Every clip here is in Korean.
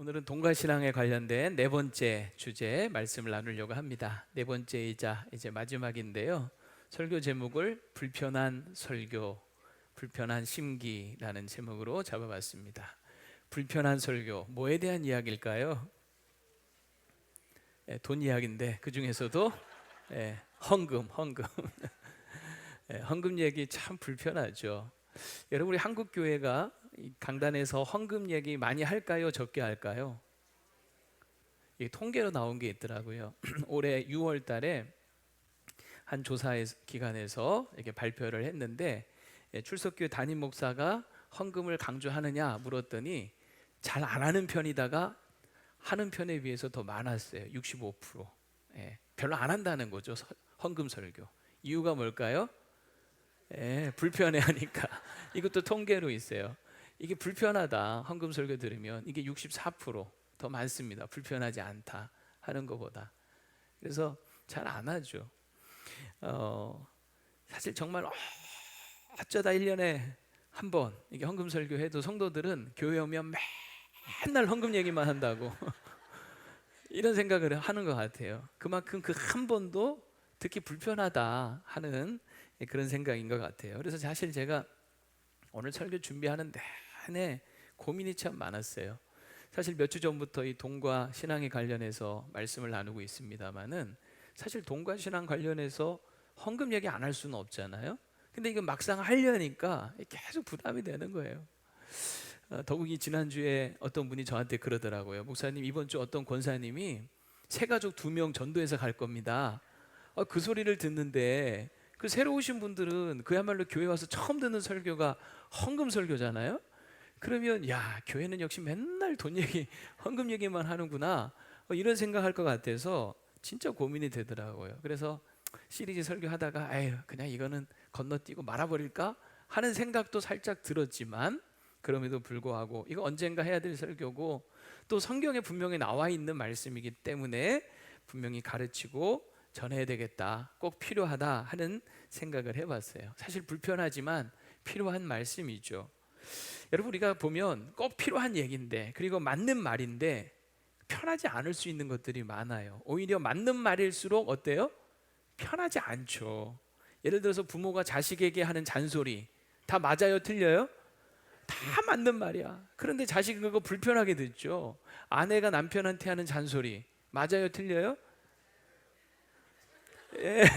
오늘은 동가신앙에 관련된 네 번째 주제 말씀을 나누려고 합니다. 네 번째이자 이제 마지막인데요. 설교 제목을 불편한 설교, 불편한 심기라는 제목으로 잡아봤습니다. 불편한 설교, 뭐에 대한 이야기일까요? 돈 이야기인데 그 중에서도 헌금 헌금 얘기 참 불편하죠. 여러분, 우리 한국 교회가 강단에서 헌금 얘기 많이 할까요? 적게 할까요? 이 통계로 나온 게 있더라고요. 올해 6월 달에 한 조사 기관에서 이렇게 발표를 했는데, 출석교회 담임 목사가 헌금을 강조하느냐 물었더니 잘 안 하는 편이다가 하는 편에 비해서 더 많았어요. 65%. 별로 안 한다는 거죠, 헌금 설교. 이유가 뭘까요? 불편해하니까. 이것도 통계로 있어요. 이게 불편하다, 헌금 설교 들으면 이게 64%더 많습니다. 불편하지 않다 하는 것보다. 그래서 잘 안 하죠. 사실 정말 어쩌다 1년에 한 번 이게 헌금 설교해도 성도들은 교회 오면 맨날 헌금 얘기만 한다고 이런 생각을 하는 것 같아요. 그만큼 그 한 번도 듣기 불편하다 하는 그런 생각인 것 같아요. 그래서 사실 제가 오늘 설교 준비하는 내내 고민이 참 많았어요. 사실 몇 주 전부터 이 돈과 신앙에 관련해서 말씀을 나누고 있습니다만은, 사실 돈과 신앙 관련해서 헌금 얘기 안 할 수는 없잖아요. 근데 이거 막상 하려니까 계속 부담이 되는 거예요. 더욱이 지난주에 어떤 분이 저한테 그러더라고요. 목사님, 이번 주 어떤 권사님이 새 가족 2명 전도해서 갈 겁니다. 그 소리를 듣는데 그 새로 오신 분들은 그야말로 교회 와서 처음 듣는 설교가 헌금 설교잖아요. 그러면 야, 교회는 역시 맨날 돈 얘기, 헌금 얘기만 하는구나, 이런 생각할 것 같아서 진짜 고민이 되더라고요. 그래서 시리즈 설교하다가 그냥 이거는 건너뛰고 말아버릴까 하는 생각도 살짝 들었지만, 그럼에도 불구하고 이거 언젠가 해야 될 설교고 또 성경에 분명히 나와 있는 말씀이기 때문에 분명히 가르치고 전해야 되겠다, 꼭 필요하다 하는 생각을 해봤어요. 사실 불편하지만 필요한 말씀이죠. 여러분, 우리가 보면 꼭 필요한 얘기인데, 그리고 맞는 말인데 편하지 않을 수 있는 것들이 많아요. 오히려 맞는 말일수록 어때요? 편하지 않죠. 예를 들어서 부모가 자식에게 하는 잔소리, 다 맞아요, 틀려요? 다 맞는 말이야. 그런데 자식은 그거 불편하게 듣죠. 아내가 남편한테 하는 잔소리, 맞아요, 틀려요?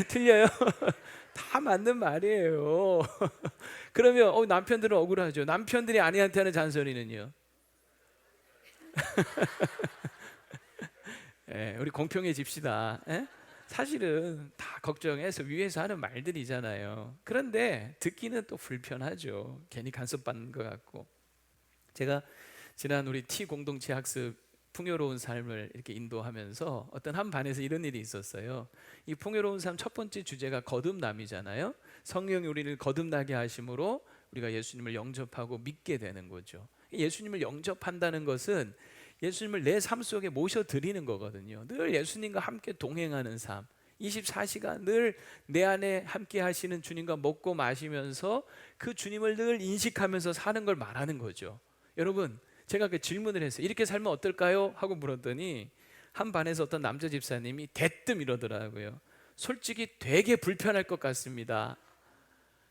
틀려요. 다 맞는 말이에요. 그러면 남편들은 억울하죠. 남편들이 아내한테 하는 잔소리는요, 우리 공평해집시다. 사실은 다 걱정해서 위에서 하는 말들이잖아요. 그런데 듣기는 또 불편하죠. 괜히 간섭받는 것 같고. 제가 지난 우리 T 공동체 학습 풍요로운 삶을 이렇게 인도하면서 어떤 한 반에서 이런 일이 있었어요. 이 풍요로운 삶 첫 번째 주제가 거듭남이잖아요. 성령이 우리를 거듭나게 하심으로 우리가 예수님을 영접하고 믿게 되는 거죠. 예수님을 영접한다는 것은 예수님을 내 삶 속에 모셔드리는 거거든요. 늘 예수님과 함께 동행하는 삶, 24시간 늘 내 안에 함께 하시는 주님과 먹고 마시면서 그 주님을 늘 인식하면서 사는 걸 말하는 거죠. 여러분, 제가 그 질문을 했어요. 이렇게 살면 어떨까요? 하고 물었더니 한 반에서 어떤 남자 집사님이 대뜸 이러더라고요. 솔직히 되게 불편할 것 같습니다.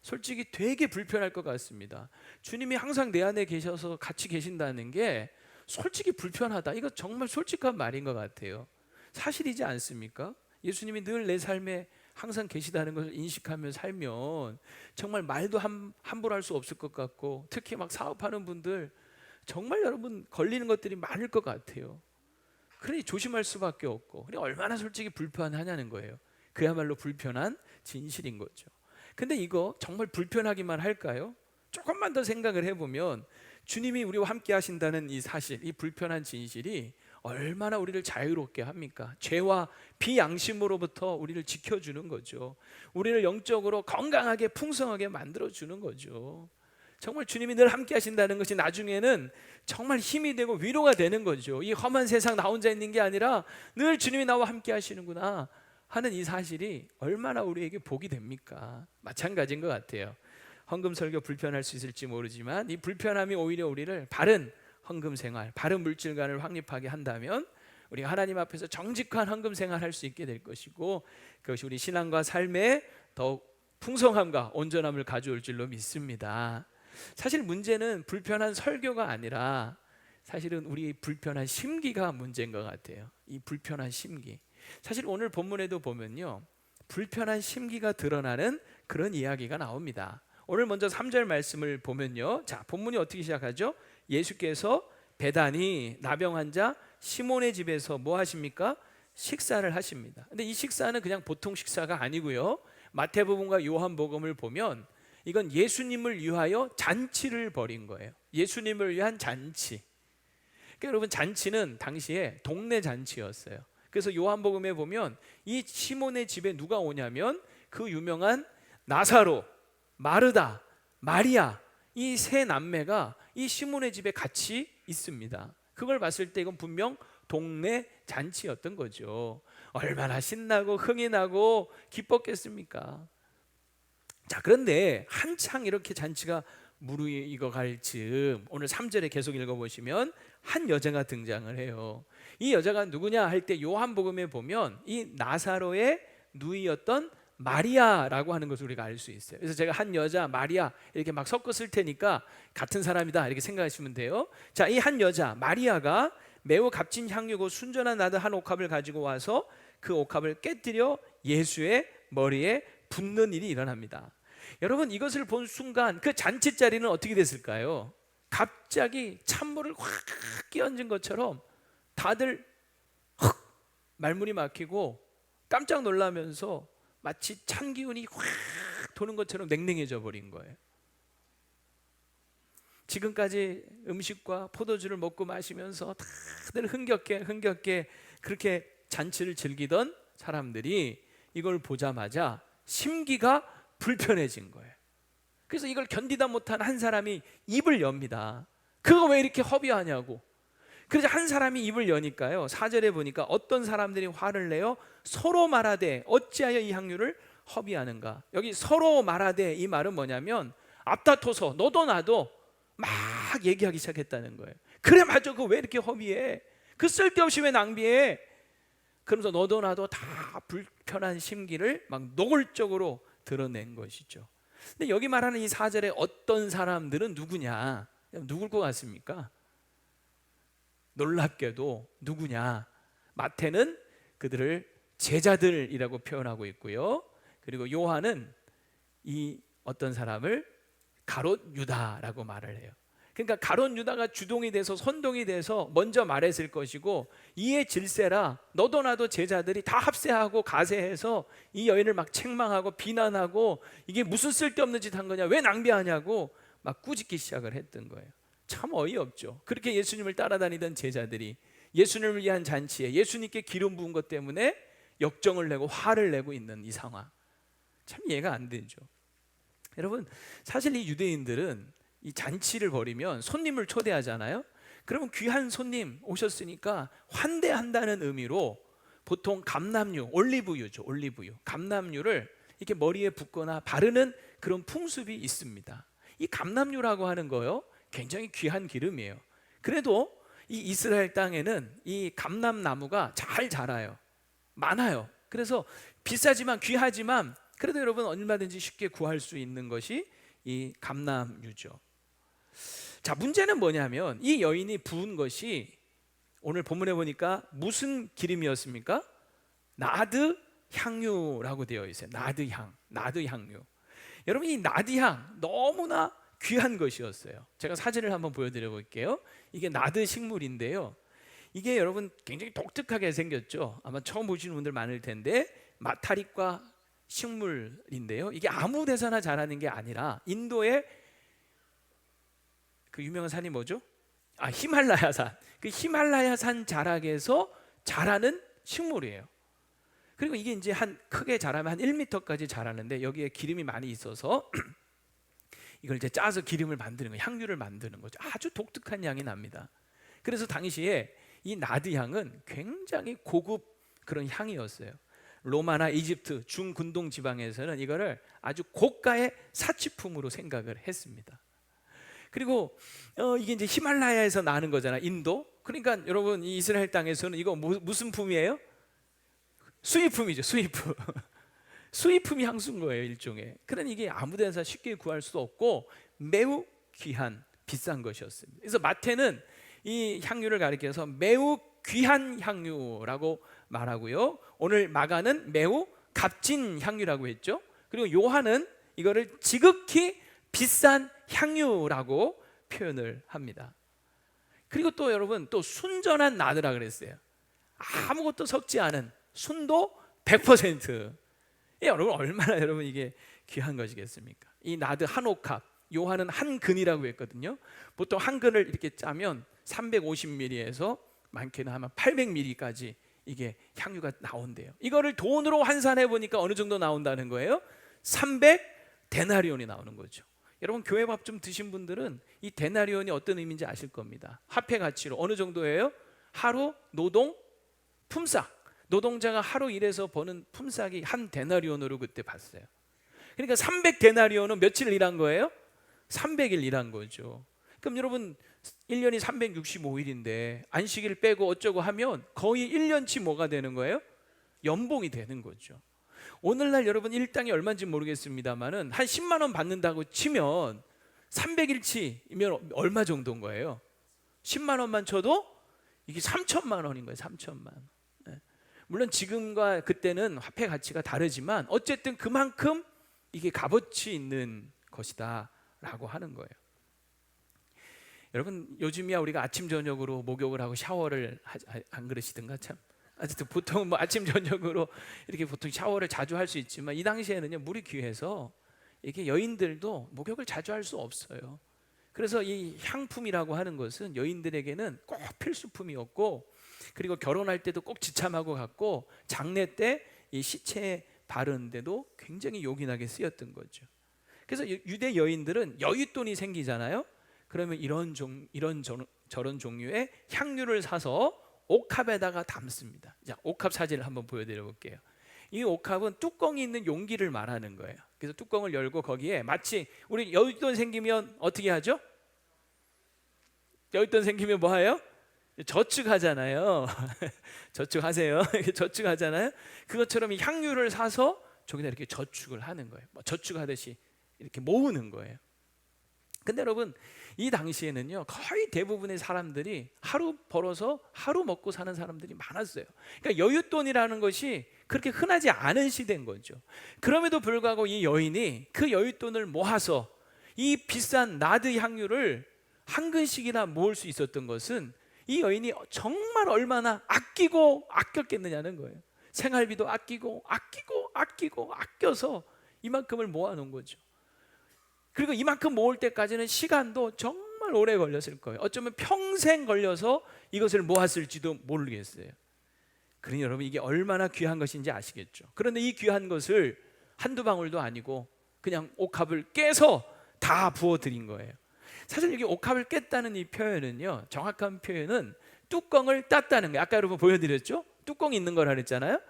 솔직히 되게 불편할 것 같습니다. 주님이 항상 내 안에 계셔서 같이 계신다는 게 솔직히 불편하다. 이거 정말 솔직한 말인 것 같아요. 사실이지 않습니까? 예수님이 늘 내 삶에 항상 계시다는 것을 인식하며 살면 정말 말도 함부로 할 수 없을 것 같고, 특히 막 사업하는 분들 정말 여러분 걸리는 것들이 많을 것 같아요. 그러니 조심할 수밖에 없고, 그래 얼마나 솔직히 불편하냐는 거예요. 그야말로 불편한 진실인 거죠. 근데 이거 정말 불편하기만 할까요? 조금만 더 생각을 해보면 주님이 우리와 함께 하신다는 이 사실, 이 불편한 진실이 얼마나 우리를 자유롭게 합니까? 죄와 비양심으로부터 우리를 지켜주는 거죠. 우리를 영적으로 건강하게 풍성하게 만들어주는 거죠. 정말 주님이 늘 함께 하신다는 것이 나중에는 정말 힘이 되고 위로가 되는 거죠. 이 험한 세상 나 혼자 있는 게 아니라 늘 주님이 나와 함께 하시는구나 하는 이 사실이 얼마나 우리에게 복이 됩니까? 마찬가지인 것 같아요. 헌금 설교 불편할 수 있을지 모르지만 이 불편함이 오히려 우리를 바른 헌금 생활, 바른 물질관을 확립하게 한다면 우리가 하나님 앞에서 정직한 헌금 생활할 수 있게 될 것이고, 그것이 우리 신앙과 삶에 더욱 풍성함과 온전함을 가져올 줄로 믿습니다. 사실 문제는 불편한 설교가 아니라 사실은 우리 불편한 심기가 문제인 것 같아요. 이 불편한 심기. 사실 오늘 본문에도 보면요, 불편한 심기가 드러나는 그런 이야기가 나옵니다. 오늘 먼저 3절 말씀을 보면요, 자, 본문이 어떻게 시작하죠? 예수께서 베다니 나병 환자 시몬의 집에서 뭐 하십니까? 식사를 하십니다. 근데 이 식사는 그냥 보통 식사가 아니고요, 마태복음과 요한복음을 보면 이건 예수님을 위하여 잔치를 벌인 거예요. 예수님을 위한 잔치. 그러니까 여러분, 잔치는 당시에 동네 잔치였어요. 그래서 요한복음에 보면 이 시몬의 집에 누가 오냐면 그 유명한 나사로, 마르다, 마리아, 이 세 남매가 이 시몬의 집에 같이 있습니다. 그걸 봤을 때 이건 분명 동네 잔치였던 거죠. 얼마나 신나고 흥이 나고 기뻤겠습니까? 자, 그런데 한창 이렇게 잔치가 무르익어갈 즈음 오늘 3절에 계속 읽어보시면 한 여자가 등장을 해요. 이 여자가 누구냐 할 때 요한복음에 보면 이 나사로의 누이였던 마리아라고 하는 것을 우리가 알 수 있어요. 그래서 제가 한 여자, 마리아 이렇게 막 섞어 쓸 테니까 같은 사람이다 이렇게 생각하시면 돼요. 자, 이 한 여자 마리아가 매우 값진 향유고 순전한 나드 한 옥합을 가지고 와서 그 옥합을 깨뜨려 예수의 머리에 붓는 일이 일어납니다. 여러분, 이것을 본 순간 그 잔치 자리는 어떻게 됐을까요? 갑자기 찬물을 확 끼얹은 것처럼 다들 말문이 막히고 깜짝 놀라면서 마치 찬 기운이 확 도는 것처럼 냉랭해져 버린 거예요. 지금까지 음식과 포도주를 먹고 마시면서 다들 흥겹게 그렇게 잔치를 즐기던 사람들이 이걸 보자마자 심기가 불편해진 거예요. 그래서 이걸 견디다 못한 한 사람이 입을 엽니다. 그거 왜 이렇게 허비하냐고. 그래서 한 사람이 입을 여니까요, 4절에 보니까 어떤 사람들이 화를 내어 서로 말하되 어찌하여 이 향유를 허비하는가. 여기 서로 말하되 이 말은 뭐냐면 앞다퉈서 너도 나도 막 얘기하기 시작했다는 거예요. 그래, 맞아, 그거 왜 이렇게 허비해, 그 쓸데없이 왜 낭비해. 그러면서 너도 나도 다 불편한 심기를 막 노골적으로 드러낸 것이죠. 근데 여기 말하는 이 4절에 어떤 사람들은 누구냐, 누굴 것 같습니까? 놀랍게도 누구냐, 마태는 그들을 제자들이라고 표현하고 있고요, 그리고 요한은 이 어떤 사람을 가롯 유다라고 말을 해요. 그러니까 가롯 유다가 주동이 돼서 선동이 돼서 먼저 말했을 것이고, 이에 질세라 너도 나도 제자들이 다 합세하고 가세해서 이 여인을 막 책망하고 비난하고 이게 무슨 쓸데없는 짓 한 거냐, 왜 낭비하냐고 막 꾸짖기 시작을 했던 거예요. 참 어이없죠. 그렇게 예수님을 따라다니던 제자들이 예수님을 위한 잔치에 예수님께 기름 부은 것 때문에 역정을 내고 화를 내고 있는 이 상황, 참 이해가 안 되죠. 여러분, 사실 이 유대인들은 이 잔치를 벌이면 손님을 초대하잖아요. 그러면 귀한 손님 오셨으니까 환대한다는 의미로 보통 감람유, 올리브유죠, 올리브유, 감람유를 이렇게 머리에 붓거나 바르는 그런 풍습이 있습니다. 이 감람유라고 하는 거요, 굉장히 귀한 기름이에요. 그래도 이 이스라엘 땅에는 이 감람나무가 잘 자라요. 많아요. 그래서 비싸지만 귀하지만 그래도 여러분 얼마든지 쉽게 구할 수 있는 것이 이 감람유죠. 자, 문제는 뭐냐면 이 여인이 부은 것이 오늘 본문에 보니까 무슨 기름이었습니까? 나드 향유라고 되어 있어요. 나드 향유. 여러분, 이 나드 향 너무나 귀한 것이었어요. 제가 사진을 한번 보여드려 볼게요. 이게 나드 식물인데요, 이게 여러분 굉장히 독특하게 생겼죠. 아마 처음 보시는 분들 많을 텐데, 마타리과 식물인데요, 이게 아무 데서나 자라는 게 아니라 인도의 그 유명한 산이 뭐죠? 히말라야산. 그 히말라야산 자락에서 자라는 식물이에요. 그리고 이게 이제 크게 자라면 한 1m까지 자라는데 여기에 기름이 많이 있어서 이걸 이제 짜서 기름을 만드는 거예요. 향유를 만드는 거죠. 아주 독특한 향이 납니다. 그래서 당시에 이 나드 향은 굉장히 고급 그런 향이었어요. 로마나 이집트 중근동 지방에서는 이거를 아주 고가의 사치품으로 생각을 했습니다. 그리고 이게 이제 히말라야에서 나는 거잖아, 인도. 그러니까 여러분 이 이스라엘 땅에서는 이거 무슨 품이에요? 수입품이죠, 수입품. 수입품이 향수인 거예요, 일종의. 그러니 이게 아무 데서 쉽게 구할 수 없고 매우 귀한 비싼 것이었습니다. 그래서 마태는 이 향유를 가리켜서 매우 귀한 향유라고 말하고요, 오늘 마가는 매우 값진 향유라고 했죠. 그리고 요한은 이거를 지극히 비싼 향유라고 표현을 합니다. 그리고 또 여러분 또 순전한 나드라 그랬어요. 아무것도 섞지 않은 순도 100%. 여러분 얼마나 여러분 이게 귀한 것이겠습니까? 이 나드 한 옥합, 요한은 한 근이라고 했거든요. 보통 한 근을 이렇게 짜면 350ml에서 많게는 하면 800ml까지 이게 향유가 나온대요. 이거를 돈으로 환산해 보니까 어느 정도 나온다는 거예요? 300데나리온이 나오는 거죠. 여러분 교회 밥 좀 드신 분들은 이 데나리온이 어떤 의미인지 아실 겁니다. 화폐 가치로 어느 정도예요? 하루 노동 품삯, 노동자가 하루 일해서 버는 품삯이 한 데나리온으로 그때 봤어요. 그러니까 300데나리온은 며칠 일한 거예요? 300일 일한 거죠. 그럼 여러분 1년이 365일인데 안식일 빼고 어쩌고 하면 거의 1년치 뭐가 되는 거예요? 연봉이 되는 거죠. 오늘날 여러분 일당이 얼마인지 모르겠습니다만은 한 10만 원 받는다고 치면 300일치면 얼마 정도인 거예요? 10만 원만 쳐도 이게 3천만 원인 거예요. 3천만 원. 물론 지금과 그때는 화폐 가치가 다르지만 어쨌든 그만큼 이게 값어치 있는 것이다 라고 하는 거예요. 여러분 요즘이야 우리가 아침 저녁으로 목욕을 하고 샤워를 안 그러시든가 참. 어쨌든 보통 뭐 아침 저녁으로 이렇게 보통 샤워를 자주 할 수 있지만 이 당시에는요 물이 귀해서 이게 여인들도 목욕을 자주 할 수 없어요. 그래서 이 향품이라고 하는 것은 여인들에게는 꼭 필수품이었고, 그리고 결혼할 때도 꼭 지참하고 갔고, 장례 때 이 시체에 바르는데도 굉장히 요긴하게 쓰였던 거죠. 그래서 유대 여인들은 여윳돈이 생기잖아요. 그러면 이런 저런 종류의 향유를 사서 옥합에다가 담습니다. 자, 옥합 사진을 한번 보여드려 볼게요. 이 옥합은 뚜껑이 있는 용기를 말하는 거예요. 그래서 뚜껑을 열고 거기에 마치 우리 여윳돈 생기면 어떻게 하죠? 여윳돈 생기면 뭐 해요? 저축하잖아요. 저축하세요. 저축하잖아요. 그것처럼 이 향유를 사서 저기다 이렇게 저축을 하는 거예요. 저축하듯이 이렇게 모으는 거예요. 근데 여러분 이 당시에는요 거의 대부분의 사람들이 하루 벌어서 하루 먹고 사는 사람들이 많았어요. 그러니까 여윳돈이라는 것이 그렇게 흔하지 않은 시대인 거죠. 그럼에도 불구하고 이 여인이 그 여윳돈을 모아서 이 비싼 나드 향유를 한 근씩이나 모을 수 있었던 것은 이 여인이 정말 얼마나 아끼고 아꼈겠느냐는 거예요. 생활비도 아껴서 이만큼을 모아놓은 거죠. 그리고 이만큼 모을 때까지는 시간도 정말 오래 걸렸을 거예요. 어쩌면 평생 걸려서 이것을 모았을지도 모르겠어요. 그러니 여러분 이게 얼마나 귀한 것인지 아시겠죠? 그런데 이 귀한 것을 한두 방울도 아니고 그냥 옥합을 깨서 다 부어드린 거예요. 사실 여기 옥합을 깼다는 이 표현은요 정확한 표현은 뚜껑을 땄다는 거예요. 아까 여러분 보여드렸죠? 뚜껑이 있는 거라 그랬잖아요.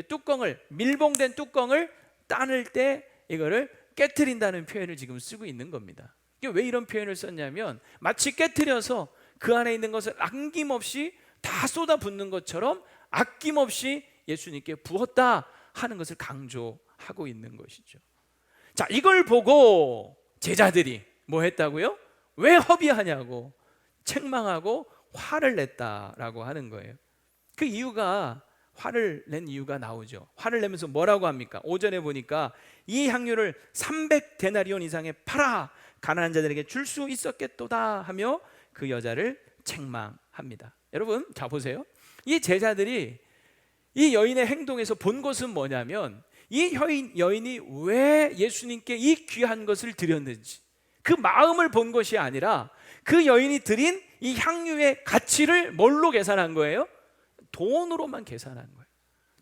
뚜껑을, 밀봉된 뚜껑을 따낼 때 이거를 깨트린다는 표현을 지금 쓰고 있는 겁니다. 왜 이런 표현을 썼냐면 마치 깨트려서 그 안에 있는 것을 아낌없이 다 쏟아붓는 것처럼 아낌없이 예수님께 부었다 하는 것을 강조하고 있는 것이죠. 자, 이걸 보고 제자들이 뭐 했다고요? 왜 허비하냐고 책망하고 화를 냈다라고 하는 거예요. 그 이유가, 화를 낸 이유가 나오죠. 화를 내면서 뭐라고 합니까? 오전에 보니까 이 향유를 300데나리온 이상에 팔아 가난한 자들에게 줄 수 있었겠도다 하며 그 여자를 책망합니다. 여러분 자 보세요. 이 제자들이 이 여인의 행동에서 본 것은 뭐냐면 이 여인이 왜 예수님께 이 귀한 것을 드렸는지 그 마음을 본 것이 아니라 그 여인이 드린 이 향유의 가치를 뭘로 계산한 거예요? 돈으로만 계산한 거예요.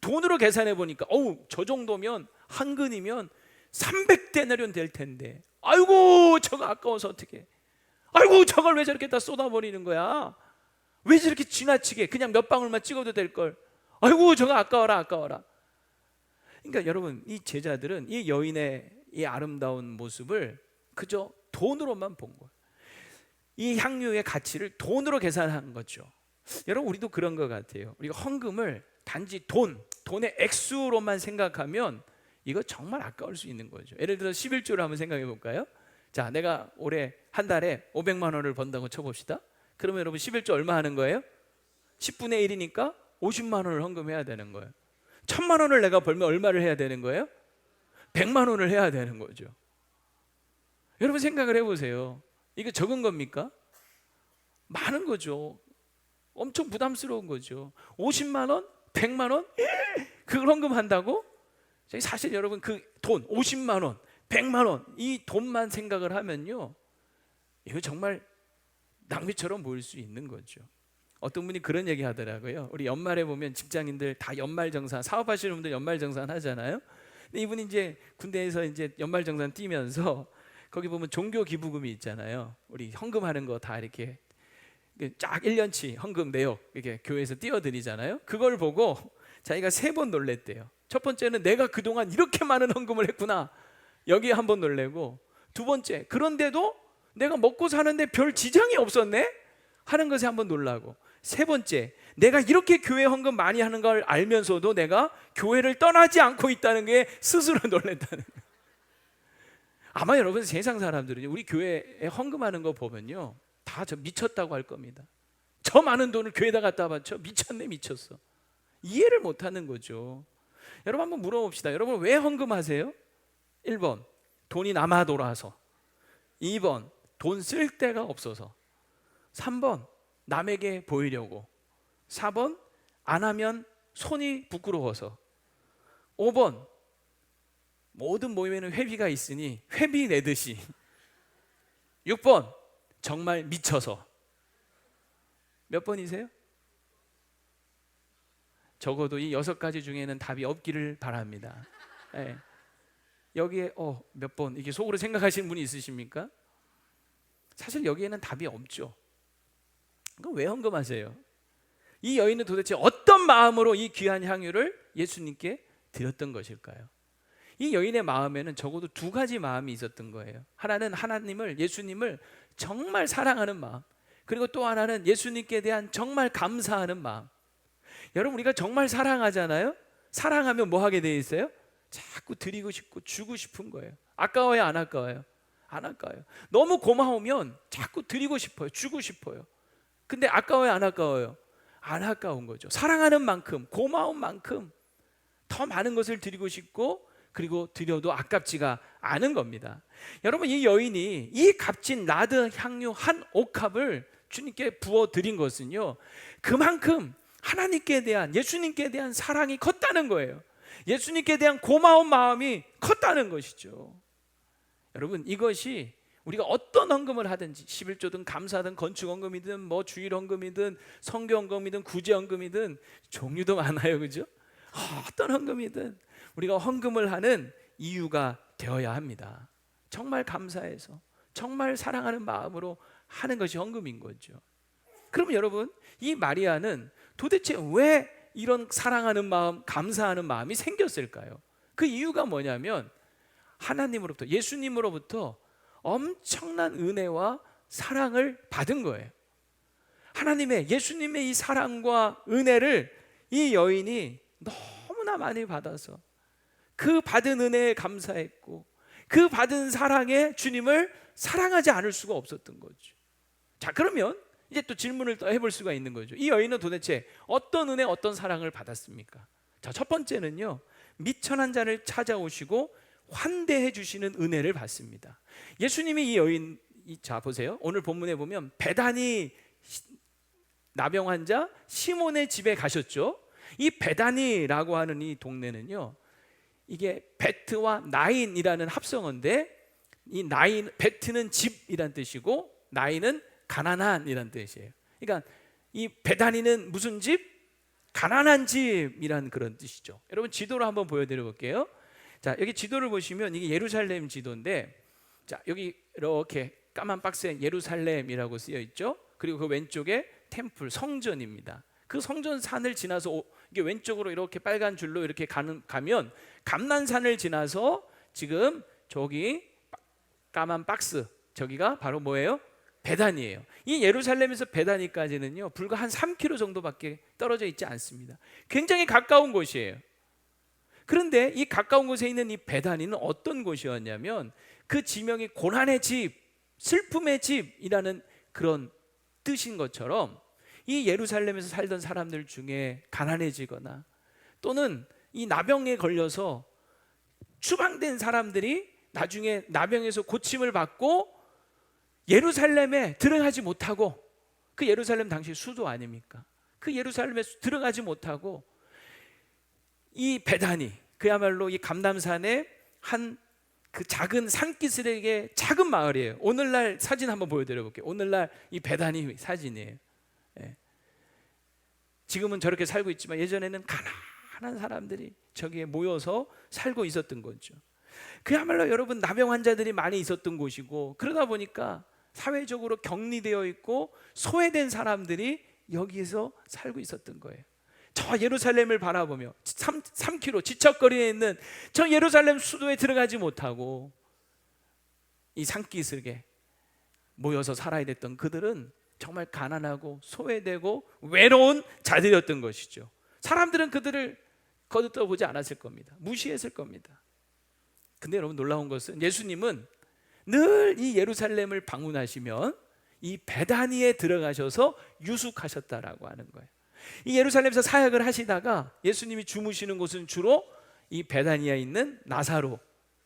돈으로 계산해 보니까 저 정도면 한 근이면 300데나리온 될 텐데, 아이고 저거 아까워서 어떻게, 아이고 저걸 왜 저렇게 다 쏟아버리는 거야? 왜 저렇게 지나치게 그냥 몇 방울만 찍어도 될 걸, 아이고 저거 아까워라. 그러니까 여러분 이 제자들은 이 여인의 이 아름다운 모습을 그저 돈으로만 본 거예요. 이 향유의 가치를 돈으로 계산한 거죠. 여러분, 우리도 그런 것 같아요. 우리가 헌금을 단지 돈의 액수로만 생각하면 이거 정말 아까울 수 있는 거죠. 예를 들어 11조를 한번 생각해 볼까요? 자, 내가 올해 한 달에 500만 원을 번다고 쳐봅시다. 그러면 여러분 11조 얼마 하는 거예요? 10분의 1이니까 50만 원을 헌금해야 되는 거예요. 1000만 원을 내가 벌면 얼마를 해야 되는 거예요? 100만 원을 해야 되는 거죠. 여러분 생각을 해보세요. 이게 적은 겁니까? 많은 거죠. 엄청 부담스러운 거죠. 50만 원? 100만 원? 그걸 헌금한다고? 사실 여러분 그 돈 50만 원, 100만 원 이 돈만 생각을 하면요, 이거 정말 낭비처럼 보일 수 있는 거죠. 어떤 분이 그런 얘기 하더라고요. 우리 연말에 보면 직장인들 다 연말정산, 사업하시는 분들 연말정산 하잖아요. 근데 이분이 이제 군대에서 이제 연말정산 뛰면서 거기 보면 종교기부금이 있잖아요. 우리 헌금하는 거 다 이렇게 쫙 1년치 헌금 내역 이렇게 교회에서 띄워드리잖아요. 그걸 보고 자기가 3번 놀랬대요. 첫 번째는 내가 그동안 이렇게 많은 헌금을 했구나, 여기에 한 번 놀래고, 두 번째, 그런데도 내가 먹고 사는데 별 지장이 없었네 하는 것에 한 번 놀라고, 세 번째, 내가 이렇게 교회 헌금 많이 하는 걸 알면서도 내가 교회를 떠나지 않고 있다는 게 스스로 놀랬다는 거예요. 아마 여러분 세상 사람들은 우리 교회에 헌금하는 거 보면요, 다 저 미쳤다고 할 겁니다. 저 많은 돈을 교회에다 갖다 바쳐? 미쳤네, 미쳤어. 이해를 못하는 거죠. 여러분 한번 물어봅시다. 여러분 왜 헌금하세요? 1번, 돈이 남아 돌아서. 2번, 돈 쓸 데가 없어서. 3번, 남에게 보이려고. 4번, 안 하면 손이 부끄러워서. 5번, 모든 모임에는 회비가 있으니 회비 내듯이. 6번, 정말 미쳐서. 몇 번이세요? 적어도 이 6가지 중에는 답이 없기를 바랍니다. 네. 여기에 몇 번 이게 속으로 생각하시는 분이 있으십니까? 사실 여기에는 답이 없죠. 그럼 왜 헌금하세요? 이 여인은 도대체 어떤 마음으로 이 귀한 향유를 예수님께 드렸던 것일까요? 이 여인의 마음에는 적어도 2가지 마음이 있었던 거예요. 하나는 하나님을, 예수님을 정말 사랑하는 마음, 그리고 또 하나는 예수님께 대한 정말 감사하는 마음. 여러분 우리가 정말 사랑하잖아요. 사랑하면 뭐 하게 돼 있어요? 자꾸 드리고 싶고 주고 싶은 거예요. 아까워요, 안 아까워요? 안 아까워요. 너무 고마우면 자꾸 드리고 싶어요, 주고 싶어요. 근데 아까워요, 안 아까워요? 안 아까운 거죠. 사랑하는 만큼, 고마운 만큼 더 많은 것을 드리고 싶고, 그리고 드려도 아깝지가 않은 겁니다. 여러분 이 여인이 이 값진 나드 향유 한 옥합을 주님께 부어 드린 것은요, 그만큼 하나님께 대한, 예수님께 대한 사랑이 컸다는 거예요. 예수님께 대한 고마운 마음이 컸다는 것이죠. 여러분 이것이 우리가 어떤 헌금을 하든지, 11조든 감사든 건축헌금이든 뭐 주일헌금이든 성교헌금이든 구제헌금이든 종류도 많아요, 그죠? 어떤 헌금이든 우리가 헌금을 하는 이유가 되어야 합니다. 정말 감사해서, 정말 사랑하는 마음으로 하는 것이 헌금인 거죠. 그러면 여러분 이 마리아는 도대체 왜 이런 사랑하는 마음, 감사하는 마음이 생겼을까요? 그 이유가 뭐냐면 하나님으로부터, 예수님으로부터 엄청난 은혜와 사랑을 받은 거예요. 하나님의, 예수님의 이 사랑과 은혜를 이 여인이 너무나 많이 받아서 그 받은 은혜에 감사했고, 그 받은 사랑에 주님을 사랑하지 않을 수가 없었던 거죠. 자, 그러면 이제 또 질문을 또 해볼 수가 있는 거죠. 이 여인은 도대체 어떤 은혜, 어떤 사랑을 받았습니까? 자, 첫 번째는요, 미천한 자를 찾아오시고 환대해 주시는 은혜를 받습니다. 예수님이 이 여인, 자 보세요. 오늘 본문에 보면 베다니 나병 환자 시몬의 집에 가셨죠. 이 베다니라고 하는 이 동네는요, 이게 베트와 나인이라는 합성어인데, 이 나인, 베트는 집이란 뜻이고 나인은 가난한이란 뜻이에요. 그러니까 이 베다니는 무슨 집? 가난한 집이란 그런 뜻이죠. 여러분 지도로 한번 보여드려 볼게요. 자, 여기 지도를 보시면 이게 예루살렘 지도인데, 자 여기 이렇게 까만 박스에 예루살렘이라고 쓰여 있죠. 그리고 그 왼쪽에 템플, 성전입니다. 그 성전 산을 지나서 이게 왼쪽으로 이렇게 빨간 줄로 이렇게 가면 감난산을 지나서 지금 저기 까만 박스, 저기가 바로 뭐예요? 베단이에요. 이 예루살렘에서 베다니까지는요 불과 한 3km 정도밖에 떨어져 있지 않습니다. 굉장히 가까운 곳이에요. 그런데 이 가까운 곳에 있는 이 베다니는 어떤 곳이었냐면 그 지명이 고난의 집, 슬픔의 집이라는 그런 뜻인 것처럼 이 예루살렘에서 살던 사람들 중에 가난해지거나 또는 이 나병에 걸려서 추방된 사람들이 나중에 나병에서 고침을 받고 예루살렘에 들어가지 못하고, 그 예루살렘 당시 수도 아닙니까? 그 예루살렘에 들어가지 못하고 이 베다니, 그야말로 이 감람산의 한 그 작은 산기슭의 작은 마을이에요. 오늘날 사진 한번 보여드려 볼게요. 오늘날 이 베다니 사진이에요. 예. 지금은 저렇게 살고 있지만 예전에는 가난한 사람들이 저기에 모여서 살고 있었던 거죠. 그야말로 여러분 나병 환자들이 많이 있었던 곳이고, 그러다 보니까 사회적으로 격리되어 있고 소외된 사람들이 여기에서 살고 있었던 거예요. 저 예루살렘을 바라보며 3km 지척거리에 있는 저 예루살렘 수도에 들어가지 못하고 이 산기슭에 모여서 살아야 됐던 그들은 정말 가난하고 소외되고 외로운 자들이었던 것이죠. 사람들은 그들을 거들떠보지 않았을 겁니다. 무시했을 겁니다. 근데 여러분 놀라운 것은 예수님은 늘 이 예루살렘을 방문하시면 이 베다니에 들어가셔서 유숙하셨다라고 하는 거예요. 이 예루살렘에서 사역을 하시다가 예수님이 주무시는 곳은 주로 이 베다니에 있는 나사로,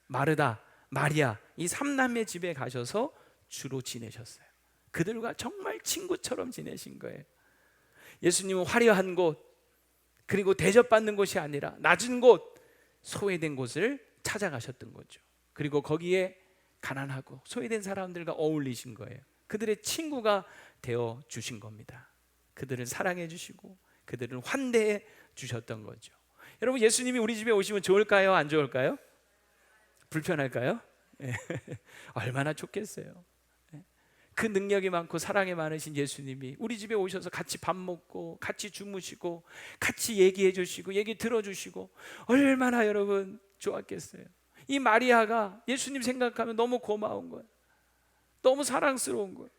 마르다, 마리아 이 3남매 집에 가셔서 주로 지내셨어요. 그들과 정말 친구처럼 지내신 거예요. 예수님은 화려한 곳, 그리고 대접받는 곳이 아니라 낮은 곳, 소외된 곳을 찾아가셨던 거죠. 그리고 거기에 가난하고 소외된 사람들과 어울리신 거예요. 그들의 친구가 되어 주신 겁니다. 그들을 사랑해 주시고 그들을 환대해 주셨던 거죠. 여러분, 예수님이 우리 집에 오시면 좋을까요? 안 좋을까요? 불편할까요? 얼마나 좋겠어요. 그 능력이 많고 사랑이 많으신 예수님이 우리 집에 오셔서 같이 밥 먹고 같이 주무시고 같이 얘기해 주시고 얘기 들어주시고 얼마나 여러분 좋았겠어요. 이 마리아가 예수님 생각하면 너무 고마운 거예요. 너무 사랑스러운 거예요.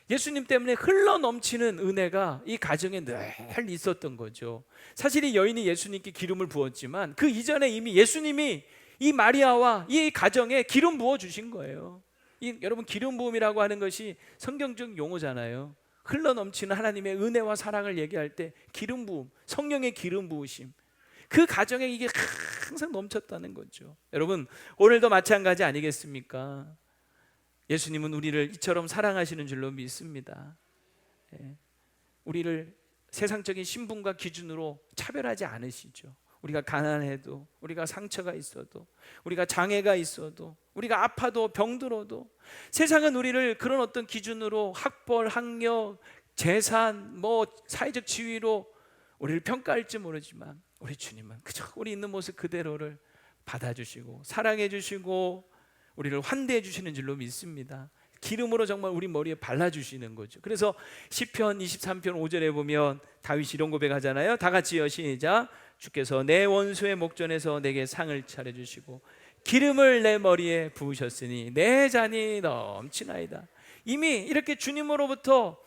예수님 때문에 흘러넘치는 은혜가 이 가정에 늘 있었던 거죠. 사실 이 여인이 예수님께 기름을 부었지만 그 이전에 이미 예수님이 이 마리아와 이 가정에 기름 부어 주신 거예요. 여러분, 기름 부음이라고 하는 것이 성경적 용어잖아요. 흘러넘치는 하나님의 은혜와 사랑을 얘기할 때 기름 부음, 성령의 기름 부으심, 그 가정에 이게 항상 넘쳤다는 거죠. 여러분, 오늘도 마찬가지 아니겠습니까? 예수님은 우리를 이처럼 사랑하시는 줄로 믿습니다. 우리를 세상적인 신분과 기준으로 차별하지 않으시죠. 우리가 가난해도, 우리가 상처가 있어도, 우리가 장애가 있어도, 우리가 아파도 병들어도 세상은 우리를 그런 어떤 기준으로 학벌, 학력, 재산, 사회적 지위로 우리를 평가할지 모르지만 우리 주님은 그저 우리 있는 모습 그대로를 받아주시고 사랑해 주시고 우리를 환대해 주시는 줄로 믿습니다. 기름으로 정말 우리 머리에 발라주시는 거죠. 그래서 시편 23편 5절에 보면 다윗이 이런 고백하잖아요. 다 같이요, 시작. 주께서 내 원수의 목전에서 내게 상을 차려주시고 기름을 내 머리에 부으셨으니 내 잔이 넘치나이다. 이미 이렇게 주님으로부터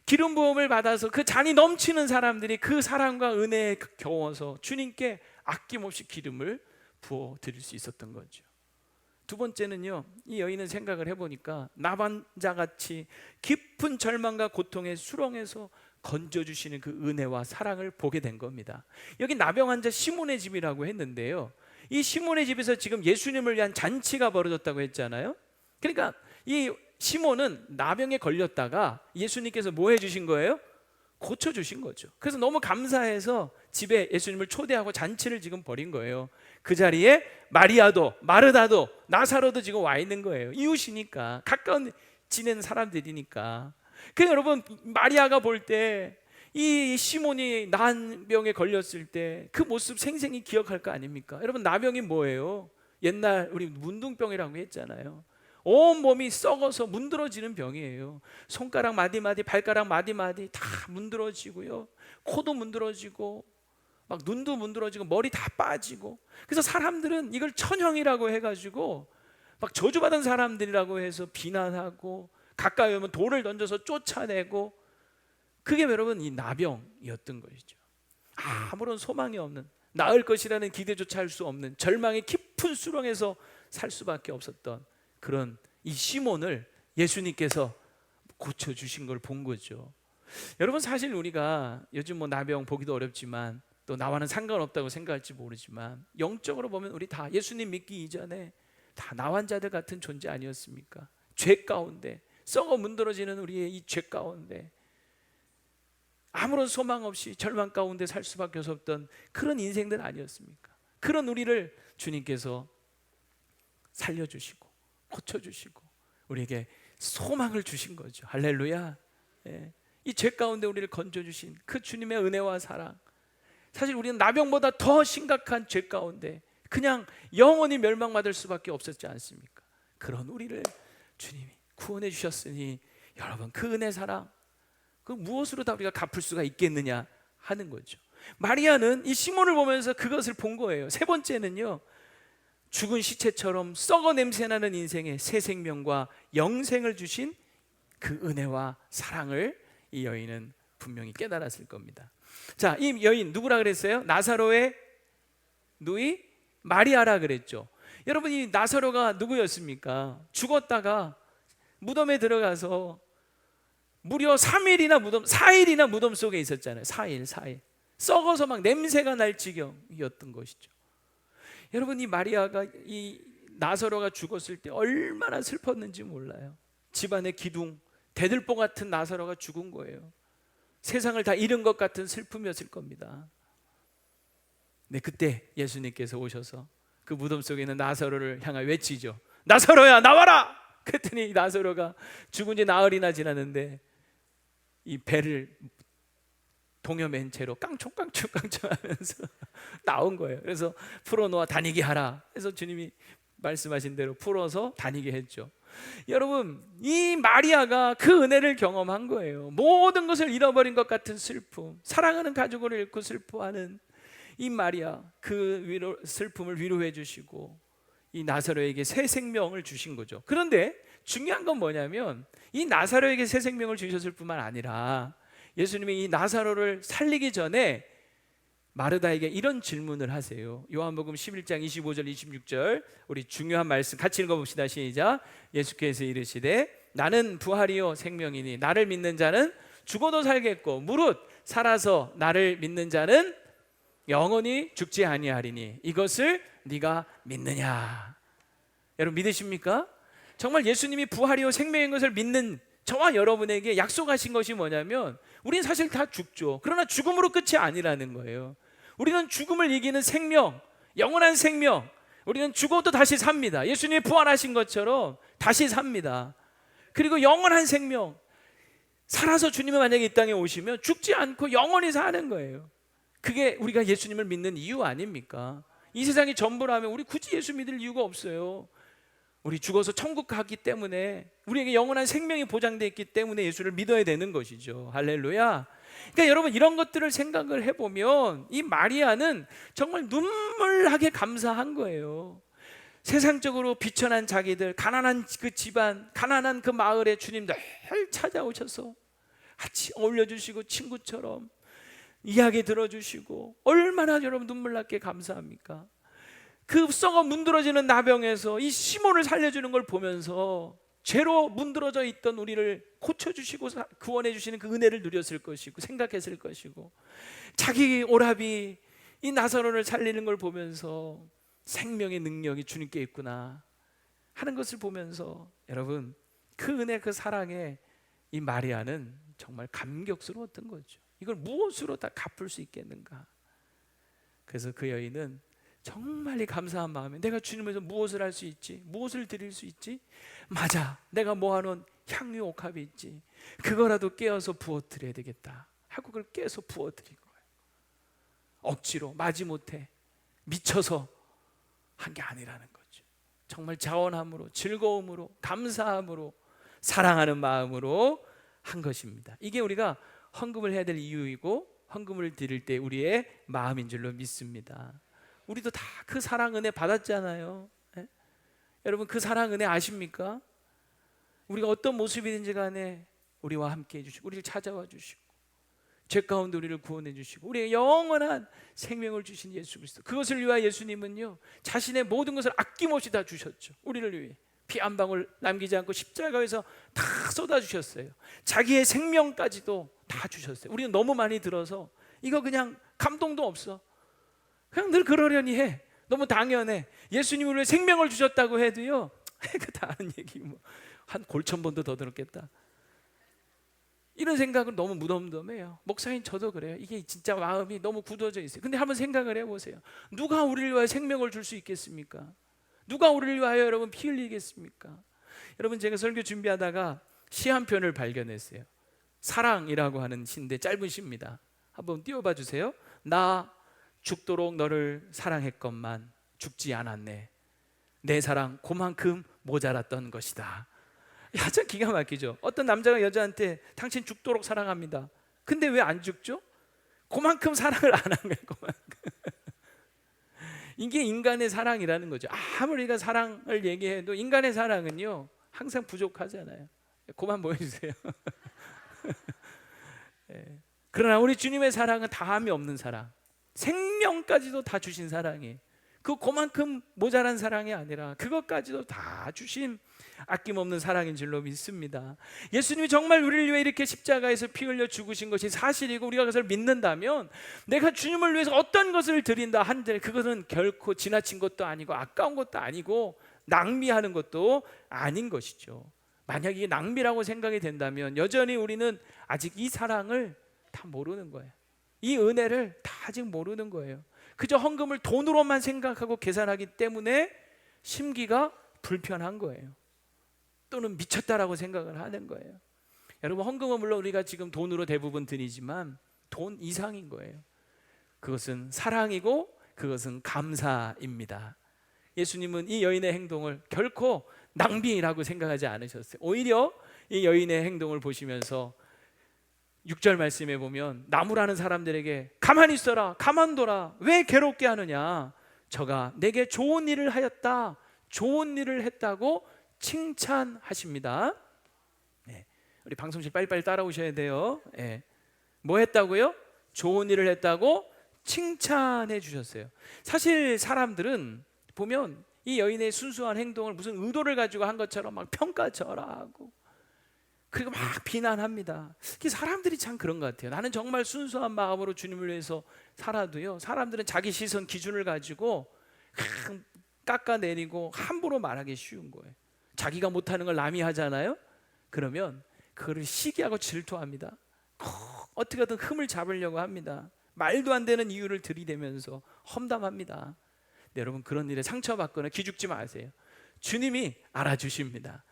기름 부음을 받아서 그 잔이 넘치는 사람들이 그 사랑과 은혜에 겨워서 주님께 아낌없이 기름을 부어 드릴 수 있었던 거죠. 두 번째는요, 이 여인은 생각을 해보니까 나반자같이 깊은 절망과 고통의 수렁에서 건져주시는 그 은혜와 사랑을 보게 된 겁니다. 여기 나병 환자 시몬의 집이라고 했는데요, 이 시몬의 집에서 지금 예수님을 위한 잔치가 벌어졌다고 했잖아요. 그러니까 이 시몬은 나병에 걸렸다가 예수님께서 뭐 해주신 거예요? 고쳐주신 거죠. 그래서 너무 감사해서 집에 예수님을 초대하고 잔치를 지금 벌인 거예요. 그 자리에 마리아도 마르다도 나사로도 지금 와 있는 거예요. 이웃이니까, 가까운 지내는 사람들이니까. 그래서 여러분, 마리아가 볼 때 이 시몬이 난병에 걸렸을 때 그 모습 생생히 기억할 거 아닙니까? 여러분, 나병이 뭐예요? 옛날 우리 문둥병이라고 했잖아요. 온 몸이 썩어서 문드러지는 병이에요. 손가락 마디마디, 발가락 마디마디 다 문드러지고요, 코도 문드러지고 막 눈도 문드러지고 머리 다 빠지고. 그래서 사람들은 이걸 천형이라고 해가지고 막 저주받은 사람들이라고 해서 비난하고 가까이 오면 돌을 던져서 쫓아내고, 그게 여러분 이 나병이었던 것이죠. 아무런 소망이 없는, 나을 것이라는 기대조차 할 수 없는 절망의 깊은 수렁에서 살 수밖에 없었던 그런 이 시몬을 예수님께서 고쳐주신 걸 본 거죠. 여러분, 사실 우리가 요즘 뭐 나병 보기도 어렵지만 또 나와는 상관없다고 생각할지 모르지만 영적으로 보면 우리 다 예수님 믿기 이전에 다 나환자들 같은 존재 아니었습니까? 죄 가운데 썩어 문드러지는 우리의 이 죄 가운데 아무런 소망 없이 절망 가운데 살 수밖에 없었던 그런 인생들 아니었습니까? 그런 우리를 주님께서 살려주시고 고쳐주시고 우리에게 소망을 주신 거죠. 할렐루야. 예. 이 죄 가운데 우리를 건져주신 그 주님의 은혜와 사랑, 사실 우리는 나병보다 더 심각한 죄 가운데 그냥 영원히 멸망받을 수밖에 없었지 않습니까? 그런 우리를 주님이 구원해 주셨으니 여러분, 그 은혜 사랑, 그 무엇으로 다 우리가 갚을 수가 있겠느냐 하는 거죠. 마리아는 이 시몬을 보면서 그것을 본 거예요. 세 번째는요, 죽은 시체처럼 썩어 냄새나는 인생에 새 생명과 영생을 주신 그 은혜와 사랑을 이 여인은 분명히 깨달았을 겁니다. 자, 이 여인 누구라 그랬어요? 나사로의 누이 마리아라 그랬죠. 여러분, 이 나사로가 누구였습니까? 죽었다가 무덤에 들어가서 무려 3일이나 무덤, 4일이나 무덤 속에 있었잖아요. 4일 썩어서 막 냄새가 날 지경이었던 것이죠. 여러분, 이 마리아가 이 나사로가 죽었을 때 얼마나 슬펐는지 몰라요. 집안의 기둥, 대들보 같은 나사로가 죽은 거예요. 세상을 다 잃은 것 같은 슬픔이었을 겁니다. 네, 그때 예수님께서 오셔서 그 무덤 속에 있는 나사로를 향하여 외치죠. 나사로야, 나와라! 그랬더니 나사로가 죽은 지 나흘이나 지났는데 이 배를 동여맨 채로 깡총깡총 하면서 나온 거예요. 그래서 풀어놓아 다니게 하라. 그래서 주님이 말씀하신 대로 풀어서 다니게 했죠. 여러분, 이 마리아가 그 은혜를 경험한 거예요. 모든 것을 잃어버린 것 같은 슬픔, 사랑하는 가족을 잃고 슬퍼하는 이 마리아, 그 슬픔을 위로해 주시고 이 나사로에게 새 생명을 주신 거죠. 그런데 중요한 건 뭐냐면 이 나사로에게 새 생명을 주셨을 뿐만 아니라 예수님이 이 나사로를 살리기 전에 마르다에게 이런 질문을 하세요. 요한복음 11장 25절 26절, 우리 중요한 말씀 같이 읽어봅시다. 시작. 예수께서 이르시되 나는 부활이요 생명이니 나를 믿는 자는 죽어도 살겠고 무릇 살아서 나를 믿는 자는 영원히 죽지 아니하리니 이것을 네가 믿느냐? 여러분, 믿으십니까? 정말 예수님이 부활이요 생명인 것을 믿는 저와 여러분에게 약속하신 것이 뭐냐면 우리는 사실 다 죽죠. 그러나 죽음으로 끝이 아니라는 거예요. 우리는 죽음을 이기는 생명, 영원한 생명, 우리는 죽어도 다시 삽니다. 예수님이 부활하신 것처럼 다시 삽니다. 그리고 영원한 생명, 살아서 주님이 만약에 이 땅에 오시면 죽지 않고 영원히 사는 거예요. 그게 우리가 예수님을 믿는 이유 아닙니까? 이 세상이 전부라면 우리 굳이 예수 믿을 이유가 없어요. 우리 죽어서 천국 가기 때문에, 우리에게 영원한 생명이 보장되어 있기 때문에 예수를 믿어야 되는 것이죠. 할렐루야. 그러니까 여러분, 이런 것들을 생각을 해보면 이 마리아는 정말 눈물나게 감사한 거예요. 세상적으로 비천한 자기들, 가난한 그 집안, 가난한 그 마을에 주님 늘 찾아오셔서 같이 어울려주시고 친구처럼 이야기 들어주시고 얼마나 여러분 눈물나게 감사합니까? 그 썩어 문드러지는 나병에서 이 시몬을 살려주는 걸 보면서 죄로 문드러져 있던 우리를 고쳐주시고 구원해 주시는 그 은혜를 누렸을 것이고 생각했을 것이고, 자기 오라비 이 나사로를 살리는 걸 보면서 생명의 능력이 주님께 있구나 하는 것을 보면서 여러분, 그 은혜, 그 사랑에 이 마리아는 정말 감격스러웠던 거죠. 이걸 무엇으로 다 갚을 수 있겠는가? 그래서 그 여인은 정말 이 감사한 마음에 내가 주님에서 무엇을 할 수 있지? 무엇을 드릴 수 있지? 맞아, 내가 모아놓은 향유 옥합이 있지. 그거라도 깨어서 부어드려야 되겠다 하고 그걸 깨서 부어드린 거예요. 억지로 마지못해 미쳐서 한 게 아니라는 거죠. 정말 자원함으로, 즐거움으로, 감사함으로, 사랑하는 마음으로 한 것입니다. 이게 우리가 헌금을 해야 될 이유이고 헌금을 드릴 때 우리의 마음인 줄로 믿습니다. 우리도 다 그 사랑 은혜 받았잖아요. 여러분 그 사랑 은혜 아십니까? 우리가 어떤 모습이든지 간에 우리와 함께 해주시고 우리를 찾아와 주시고 죄 가운데 우리를 구원해 주시고 우리의 영원한 생명을 주신 예수 그리스도, 그것을 위하여 예수님은요 자신의 모든 것을 아낌없이 다 주셨죠. 우리를 위해 피 한 방울 남기지 않고 십자가에서 다 쏟아주셨어요. 자기의 생명까지도 다 주셨어요. 우리는 너무 많이 들어서 이거 그냥 감동도 없어. 그냥 늘 그러려니 해. 너무 당연해. 예수님을 위해 생명을 주셨다고 해도요 그 다 아는 얘기, 뭐 한 골천번도 더 들었겠다, 이런 생각은 너무 무덤덤해요. 목사님 저도 그래요. 이게 진짜 마음이 너무 굳어져 있어요. 근데 한번 생각을 해보세요. 누가 우리를 위하여 생명을 줄 수 있겠습니까? 누가 우리를 위하여 여러분 피 흘리겠습니까? 여러분 제가 설교 준비하다가 시 한 편을 발견했어요. 사랑이라고 하는 시인데 짧은 시입니다. 한번 띄워봐 주세요. 나 죽도록 너를 사랑했건만 죽지 않았네. 내 사랑 그만큼 모자랐던 것이다. 야, 참 기가 막히죠. 어떤 남자가 여자한테 당신 죽도록 사랑합니다. 근데 왜 안 죽죠? 그만큼 사랑을 안 한 거예요. 그만큼. 이게 인간의 사랑이라는 거죠. 아무리 우리가 사랑을 얘기해도 인간의 사랑은요 항상 부족하잖아요. 그만 보여주세요. 그러나 우리 주님의 사랑은 다함이 없는 사랑, 생명까지도 다 주신 사랑이, 그만큼 모자란 사랑이 아니라 그것까지도 다 주신 아낌없는 사랑인 줄로 믿습니다. 예수님이 정말 우리를 위해 이렇게 십자가에서 피 흘려 죽으신 것이 사실이고 우리가 그것을 믿는다면 내가 주님을 위해서 어떤 것을 드린다 한들 그것은 결코 지나친 것도 아니고 아까운 것도 아니고 낭비하는 것도 아닌 것이죠. 만약 이게 낭비라고 생각이 된다면 여전히 우리는 아직 이 사랑을 다 모르는 거예요. 이 은혜를 다 아직 모르는 거예요. 그저 헌금을 돈으로만 생각하고 계산하기 때문에 심기가 불편한 거예요. 또는 미쳤다라고 생각을 하는 거예요. 여러분 헌금은 물론 우리가 지금 돈으로 대부분 드리지만 돈 이상인 거예요. 그것은 사랑이고 그것은 감사입니다. 예수님은 이 여인의 행동을 결코 낭비라고 생각하지 않으셨어요. 오히려 이 여인의 행동을 보시면서 6절 말씀에 보면 나무라는 사람들에게 가만히 있어라, 가만둬라, 왜 괴롭게 하느냐, 저가 내게 좋은 일을 하였다, 좋은 일을 했다고 칭찬하십니다. 우리 방송실 빨리빨리 따라오셔야 돼요. 뭐 했다고요? 좋은 일을 했다고 칭찬해 주셨어요. 사실 사람들은 보면 이 여인의 순수한 행동을 무슨 의도를 가지고 한 것처럼 막 평가절하하고 그리고 막 비난합니다. 사람들이 참 그런 것 같아요. 나는 정말 순수한 마음으로 주님을 위해서 살아도요 사람들은 자기 시선 기준을 가지고 깎아내리고 함부로 말하기 쉬운 거예요. 자기가 못하는 걸 남이 하잖아요. 그러면 그거를 시기하고 질투합니다. 어떻게든 흠을 잡으려고 합니다. 말도 안 되는 이유를 들이대면서 험담합니다. 네, 여러분 그런 일에 상처받거나 기죽지 마세요. 주님이 알아주십니다.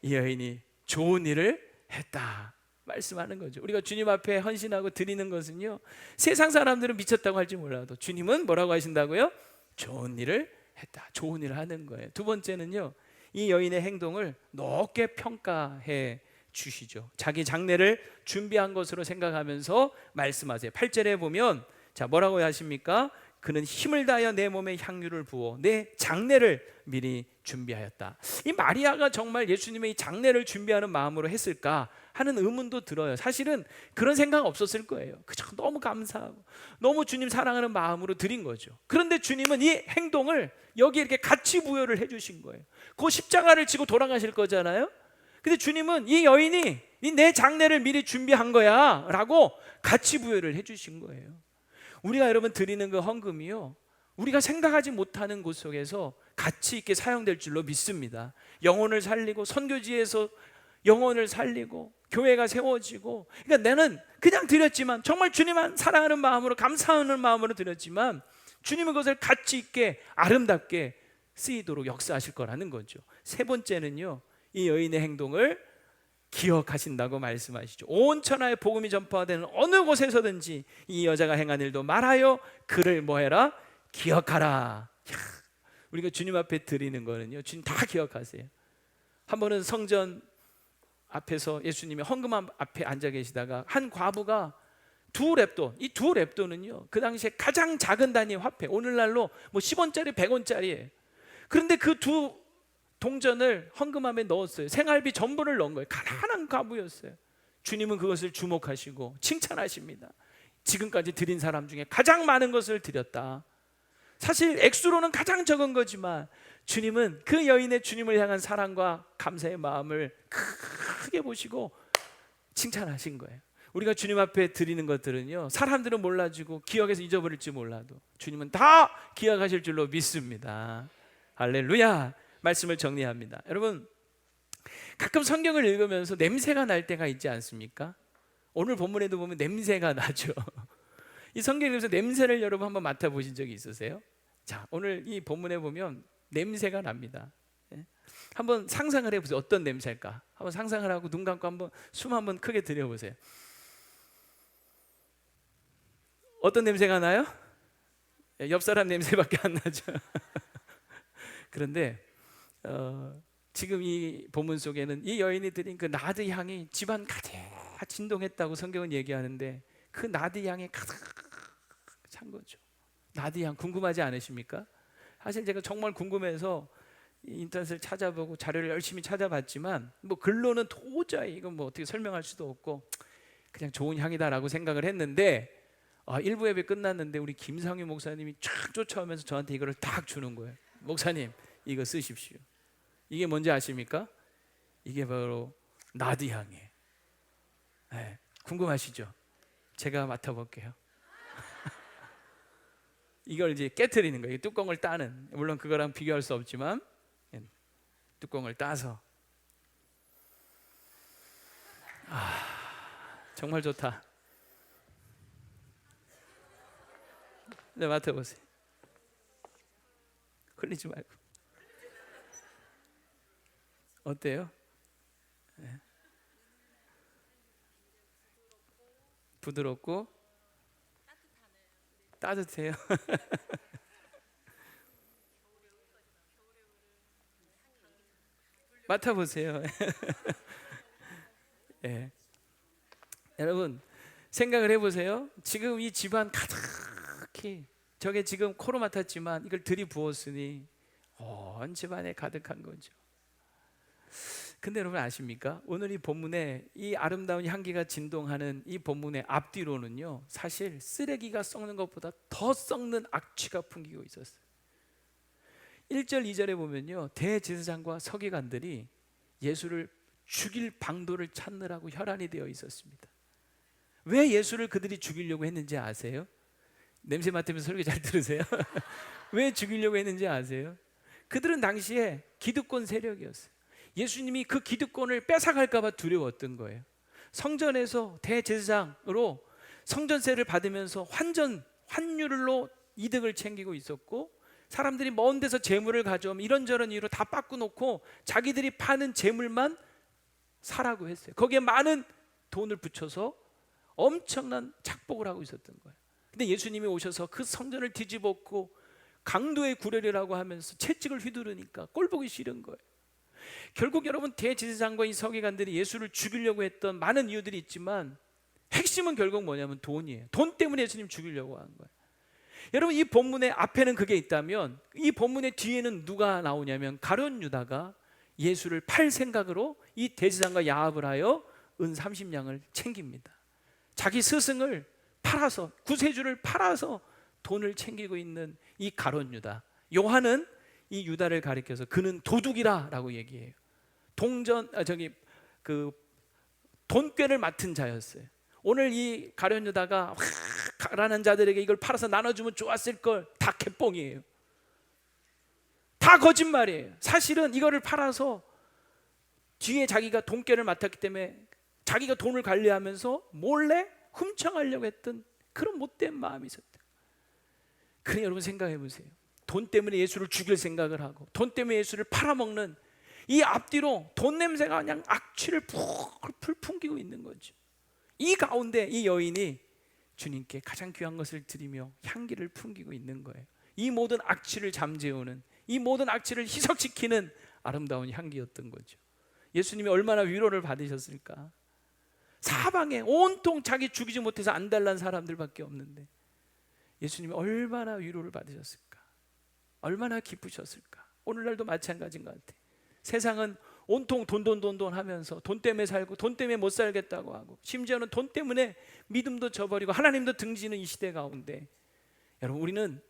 이 여인이 좋은 일을 했다 말씀하는 거죠. 우리가 주님 앞에 헌신하고 드리는 것은요 세상 사람들은 미쳤다고 할지 몰라도 주님은 뭐라고 하신다고요? 좋은 일을 했다, 좋은 일을 하는 거예요. 두 번째는요 이 여인의 행동을 높게 평가해 주시죠. 자기 장례를 준비한 것으로 생각하면서 말씀하세요. 8절에 보면 자 뭐라고 하십니까? 그는 힘을 다하여 내 몸에 향유를 부어 내 장례를 미리 준비하였다. 이 마리아가 정말 예수님의 이 장례를 준비하는 마음으로 했을까 하는 의문도 들어요. 사실은 그런 생각 없었을 거예요. 그저 너무 감사하고 너무 주님 사랑하는 마음으로 드린 거죠. 그런데 주님은 이 행동을 여기에 이렇게 같이 부여를 해주신 거예요. 그 십자가를 지고 돌아가실 거잖아요. 근데 주님은 이 여인이 내 장례를 미리 준비한 거야 라고 같이 부여를 해주신 거예요. 우리가 여러분 드리는 그 헌금이요 우리가 생각하지 못하는 곳 속에서 가치 있게 사용될 줄로 믿습니다. 영혼을 살리고 선교지에서 영혼을 살리고 교회가 세워지고, 그러니까 나는 그냥 드렸지만 정말 주님만 사랑하는 마음으로 감사하는 마음으로 드렸지만 주님은 그것을 가치 있게 아름답게 쓰이도록 역사하실 거라는 거죠. 세 번째는요 이 여인의 행동을 기억하신다고 말씀하시죠. 온 천하에 복음이 전파되는 어느 곳에서든지 이 여자가 행한 일도 말하여 그를 뭐해라? 기억하라. 우리가 주님 앞에 드리는 거는요 주님 다 기억하세요. 한 번은 성전 앞에서 예수님이 헌금 앞에 앉아 계시다가 한 과부가 두 렙돈, 이 두 렙돈은요 그 당시에 가장 작은 단위 화폐, 오늘날로 뭐 10원짜리 100원짜리예요. 그런데 그 두 동전을 헌금함에 넣었어요. 생활비 전부를 넣은 거예요. 가난한 과부였어요. 주님은 그것을 주목하시고 칭찬하십니다. 지금까지 드린 사람 중에 가장 많은 것을 드렸다. 사실 액수로는 가장 적은 거지만 주님은 그 여인의 주님을 향한 사랑과 감사의 마음을 크게 보시고 칭찬하신 거예요. 우리가 주님 앞에 드리는 것들은요, 사람들은 몰라주고 기억해서 잊어버릴지 몰라도 주님은 다 기억하실 줄로 믿습니다. 할렐루야. 말씀을 정리합니다. 여러분, 가끔 성경을 읽으면서 냄새가 날 때가 있지 않습니까? 오늘 본문에도 보면 냄새가 나죠. 이 성경을 읽으면서 냄새를 여러분 한번 맡아보신 적이 있으세요? 자, 오늘 이 본문에 보면 냄새가 납니다. 한번 상상을 해보세요. 어떤 냄새일까? 한번 상상을 하고 눈 감고 한번 숨 한번 크게 들여보세요. 어떤 냄새가 나요? 옆 사람 냄새밖에 안 나죠. 그런데 지금 이 본문 속에는 이 여인이 드린 그 나드 향이 집안 가득 진동했다고 성경은 얘기하는데, 그 나드 향이 가득 찬 거죠. 나드 향 궁금하지 않으십니까? 사실 제가 정말 궁금해서 인터넷을 찾아보고 자료를 열심히 찾아봤지만 뭐 글로는 도저히 이건 뭐 어떻게 설명할 수도 없고 그냥 좋은 향이다라고 생각을 했는데, 일부 예배 끝났는데 우리 김상유 목사님이 쫙 쫓아오면서 저한테 이거를 딱 주는 거예요. 목사님, 이거 쓰십시오. 이게 뭔지 아십니까? 이게 바로 나드 향이에요. 네, 궁금하시죠? 제가 맡아볼게요. 이걸 이제 깨트리는 거예요. 뚜껑을 따는, 물론 그거랑 비교할 수 없지만 뚜껑을 따서, 정말 좋다. 네, 맡아보세요. 흘리지 말고. 어때요? 네. 부드럽고 따뜻해요. 맡아보세요. 네. 여러분, 생각을 해보세요. 지금 이 집안 가득히, 저게 지금 코로 맡았지만 이걸 들이부었으니 온 집안에 가득한 거죠. 근데 여러분 아십니까? 오늘 이 본문에 이 아름다운 향기가 진동하는 이 본문의 앞뒤로는요, 사실 쓰레기가 썩는 것보다 더 썩는 악취가 풍기고 있었어요. 1절 2절에 보면요, 대제사장과 서기관들이 예수를 죽일 방도를 찾느라고 혈안이 되어 있었습니다. 왜 예수를 그들이 죽이려고 했는지 아세요? 냄새 맡으면서 설교 잘 들으세요. 왜 죽이려고 했는지 아세요? 그들은 당시에 기득권 세력이었어요. 예수님이 그 기득권을 뺏어갈까 봐 두려웠던 거예요. 성전에서 대제사장으로 성전세를 받으면서 환율로 이득을 챙기고 있었고, 사람들이 먼 데서 재물을 가져오면 이런저런 이유로 다 바꾸놓고 자기들이 파는 재물만 사라고 했어요. 거기에 많은 돈을 붙여서 엄청난 착복을 하고 있었던 거예요. 근데 예수님이 오셔서 그 성전을 뒤집었고 강도의 구렬이라고 하면서 채찍을 휘두르니까 꼴 보기 싫은 거예요. 결국 여러분, 대제사장과 이 서기관들이 예수를 죽이려고 했던 많은 이유들이 있지만 핵심은 결국 뭐냐면 돈이에요. 돈 때문에 예수님 죽이려고 한 거예요. 여러분, 이 본문의 앞에는 그게 있다면 이 본문의 뒤에는 누가 나오냐면 가룟 유다가 예수를 팔 생각으로 이 대제사장과 야합을 하여 은 30냥을 챙깁니다. 자기 스승을 팔아서, 구세주를 팔아서 돈을 챙기고 있는 이 가룟 유다. 요한은 이 유다를 가리켜서 그는 도둑이라라고 얘기해요. 돈꾀를 맡은 자였어요. 오늘 이 가룟 유다가 가난한 자들에게 이걸 팔아서 나눠주면 좋았을 걸, 다 개뻥이에요. 다 거짓말이에요. 사실은 이거를 팔아서 뒤에 자기가 돈꾀를 맡았기 때문에 자기가 돈을 관리하면서 몰래 훔쳐가려고 했던 그런 못된 마음이 있었다. 그러니 여러분 생각해 보세요. 돈 때문에 예수를 죽일 생각을 하고 돈 때문에 예수를 팔아먹는 이 앞뒤로 돈 냄새가 그냥 악취를 풀 풍기고 있는 거죠. 이 가운데 이 여인이 주님께 가장 귀한 것을 드리며 향기를 풍기고 있는 거예요. 이 모든 악취를 잠재우는, 이 모든 악취를 희석시키는 아름다운 향기였던 거죠. 예수님이 얼마나 위로를 받으셨을까? 사방에 온통 자기 죽이지 못해서 안달난 사람들밖에 없는데 예수님이 얼마나 위로를 받으셨을까? 얼마나 기쁘셨을까? 오늘날도 마찬가지인 것 같아요. 세상은 온통 돈 하면서 돈 때문에 살고 돈 때문에 못 살겠다고 하고, 심지어는 돈 때문에 믿음도 저버리고 하나님도 등지는 이 시대 가운데, 여러분 우리는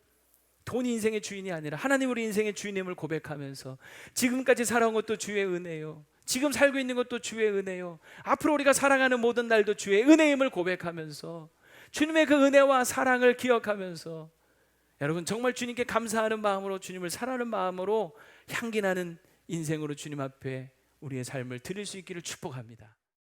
돈이 인생의 주인이 아니라 하나님 우리 인생의 주인임을 고백하면서, 지금까지 살아온 것도 주의 은혜요, 지금 살고 있는 것도 주의 은혜요, 앞으로 우리가 살아가는 모든 날도 주의 은혜임을 고백하면서, 주님의 그 은혜와 사랑을 기억하면서, 여러분 정말 주님께 감사하는 마음으로, 주님을 사랑하는 마음으로 향기 나는 인생으로 주님 앞에 우리의 삶을 드릴 수 있기를 축복합니다.